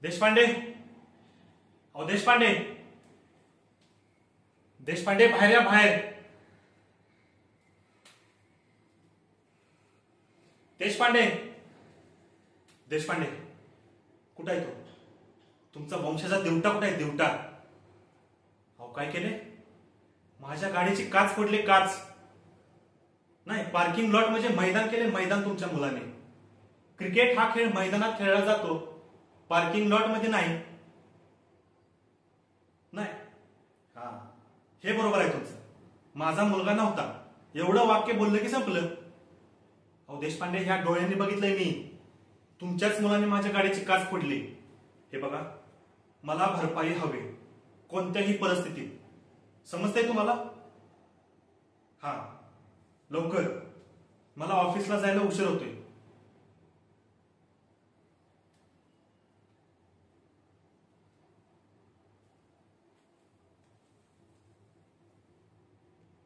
देशपांडे, अहो देशपांडे, देशपांडे बाहेर या बाहेर. देशपांडे, देशपांडे कुठं आहे तो? तुमचा वंशाचा देवटा कुठे आहे? देवटा. अहो काय केले? माझ्या गाडीची काच फोडली. काच नाही, पार्किंग लॉट म्हणजे मैदान केले. मैदान तुमच्या मुलाने. क्रिकेट हा खेळ मैदानात खेळला जातो, पार्किंग लॉट मध्ये नाही. नाही, हा हे बरोबर आहे तुमचं. माझा मुलगा नव्हता एवढं वाक्य बोललं की संपलं. अहो देशपांडे, ह्या डोळ्यांनी बघितलंय मी. तुमच्याच मुलाने माझ्या गाडीची काच फोडली. हे बघा, मला भरपाई हवी कोणत्याही परिस्थितीत. समजतंय तुम्हाला? हा लवकर, मला ऑफिसला जायला उशीर होतोय.